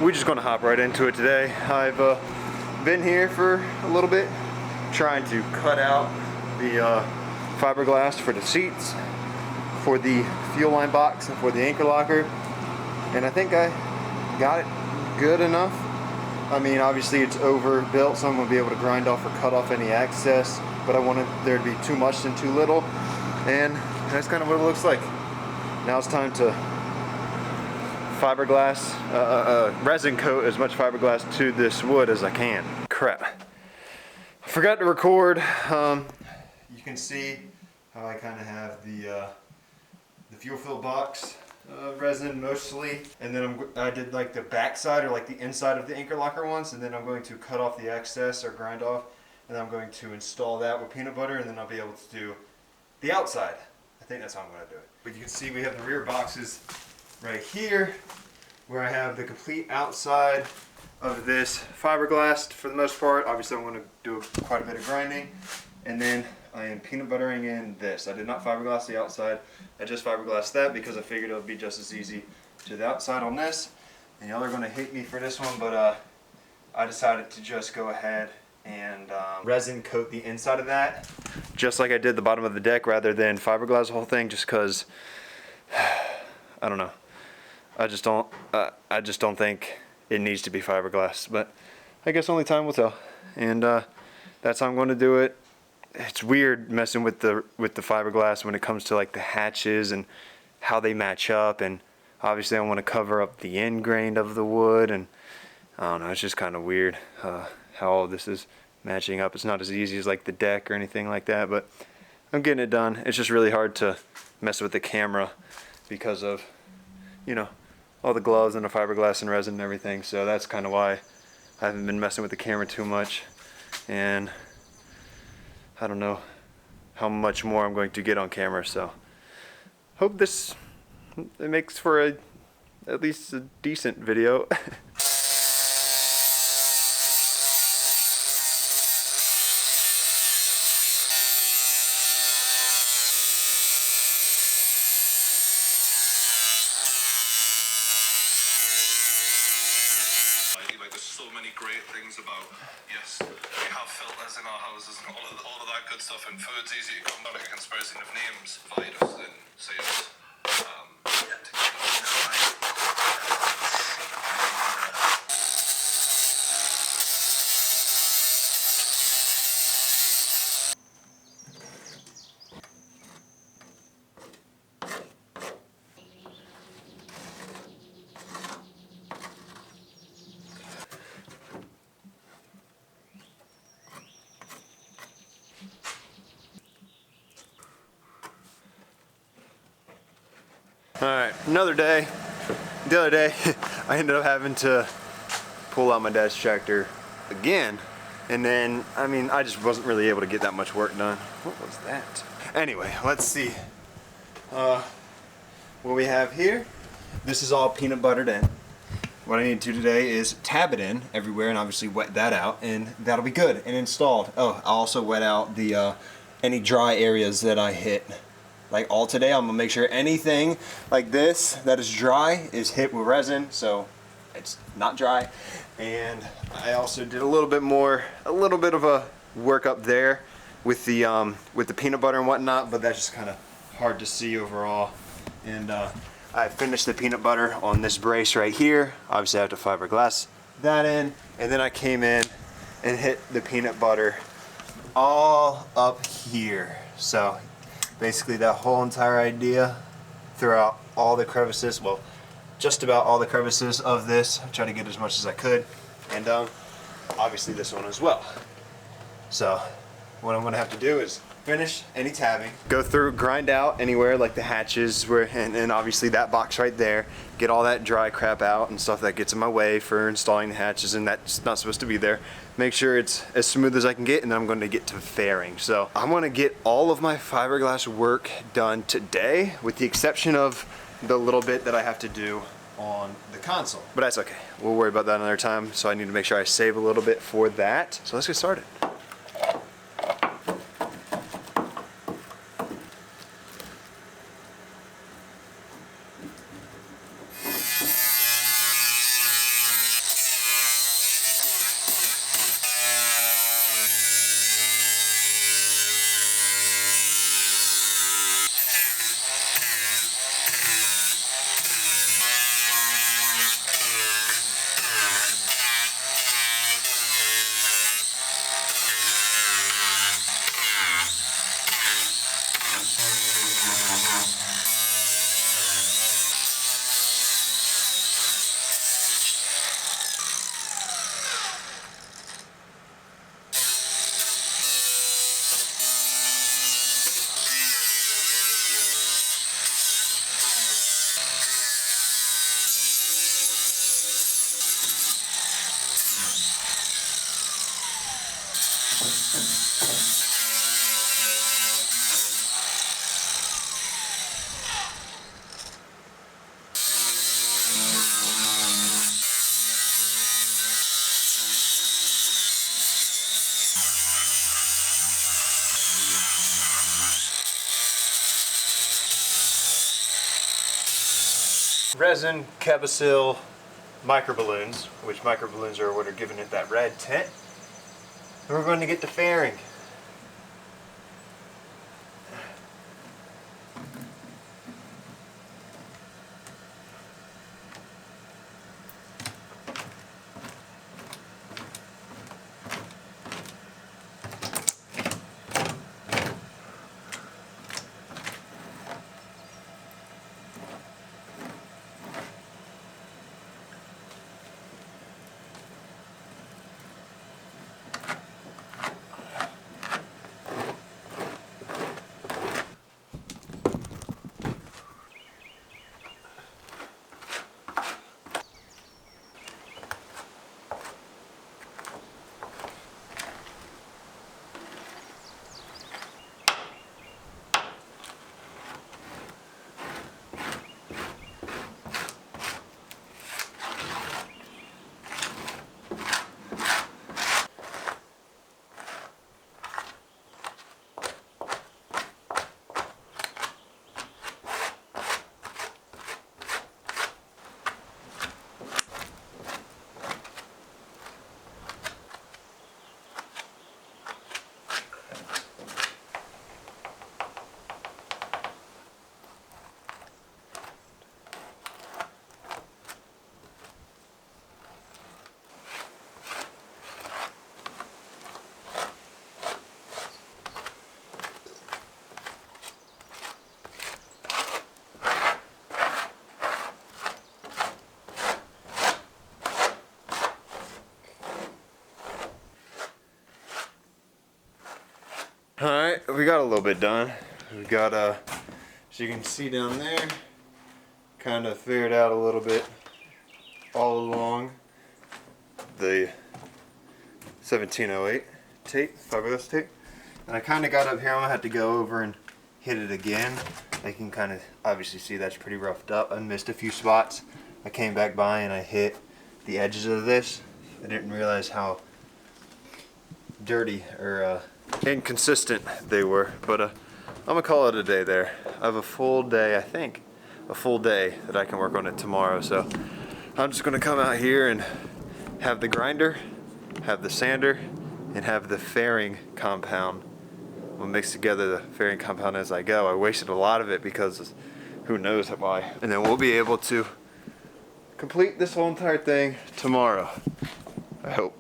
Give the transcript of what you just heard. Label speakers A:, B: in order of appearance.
A: we're just gonna hop right into it today. I've been here for a little bit trying to cut out the fiberglass for the seats, for the fuel line box, and for the anchor locker, and I think I got it good enough. I mean, obviously it's overbuilt, so I'm gonna be able to grind off or cut off any excess, but I wanted there to be too much than too little, and that's kind of what it looks like. Now it's time to fiberglass, resin coat as much fiberglass to this wood as I can. Crap. I forgot to record. You can see how I kind of have the fuel fill box resin mostly, and then I did like the back side or like the inside of the anchor locker once, and then I'm going to cut off the excess or grind off, and then I'm going to install that with peanut butter, and then I'll be able to do the outside. I think that's how I'm going to do it. But you can see we have the rear boxes right here, where I have the complete outside of this fiberglass for the most part. Obviously I'm going to do quite a bit of grinding, and then I am peanut buttering in this. I did not fiberglass the outside, I just fiberglassed that because I figured it would be just as easy to the outside on this. And y'all are going to hate me for this one, but I decided to just go ahead and resin coat the inside of that, just like I did the bottom of the deck, rather than fiberglass the whole thing, just because I don't know. I just don't think it needs to be fiberglass, but I guess only time will tell. And that's how I'm going to do it. It's weird messing with the fiberglass when it comes to like the hatches and how they match up, and obviously I want to cover up the end grain of the wood, and I don't know, it's just kind of weird how all this is matching up. It's not as easy as like the deck or anything like that, but I'm getting it done. It's just really hard to mess with the camera because of, you know, all the gloves and the fiberglass and resin and everything. So that's kind of why I haven't been messing with the camera too much, and I don't know how much more I'm going to get on camera. So hope it makes for at least a decent video.
B: Like, there's so many great things about, yes, we have filters in our houses and all of that good stuff, and food's easy to come by, like a conspiracy of names, virus and sales.
A: Alright, another day. The other day, I ended up having to pull out my dad's tractor again. And then, I mean, I just wasn't really able to get that much work done. What was that? Anyway, let's see. What we have here, this is all peanut buttered in. What I need to do today is tab it in everywhere and obviously wet that out, and that'll be good and installed. Oh, I'll also wet out the any dry areas that I hit. Like all today, I'm gonna make sure anything like this that is dry is hit with resin, so it's not dry. And I also did a little bit of a work up there with the peanut butter and whatnot, but that's just kind of hard to see overall. And I finished the peanut butter on this brace right here. Obviously I have to fiberglass that in, and then I came in and hit the peanut butter all up here. So basically that whole entire idea throughout all the crevices, well, just about all the crevices of this. I tried to get as much as I could, and obviously this one as well. So what I'm gonna have to do is finish any tabbing, go through, grind out anywhere like the hatches where, and obviously that box right there, get all that dry crap out and stuff that gets in my way for installing the hatches, and that's not supposed to be there. Make sure it's as smooth as I can get, and then I'm going to get to fairing. So I'm going to get all of my fiberglass work done today, with the exception of the little bit that I have to do on the console. But that's okay. We'll worry about that another time. So I need to make sure I save a little bit for that. So let's get started. resin Cabasil micro balloons, which micro balloons are what are giving it that red tint. And we're going to get the fairing. Alright, we got a little bit done. We got, as you can see down there, kind of figured out a little bit all along the 1708 tape, fiberglass tape. And I kind of got up here, I'm going to have to go over and hit it again. I can kind of obviously see that's pretty roughed up. I missed a few spots. I came back by and I hit the edges of this. I didn't realize how dirty or inconsistent they were, but I'm gonna call it a day there. I have a full day, I think, a full day that I can work on it tomorrow. So I'm just gonna come out here and have the grinder, have the sander, and have the fairing compound. We'll mix together the fairing compound as I go. I wasted a lot of it because who knows why. And then we'll be able to complete this whole entire thing tomorrow, I hope.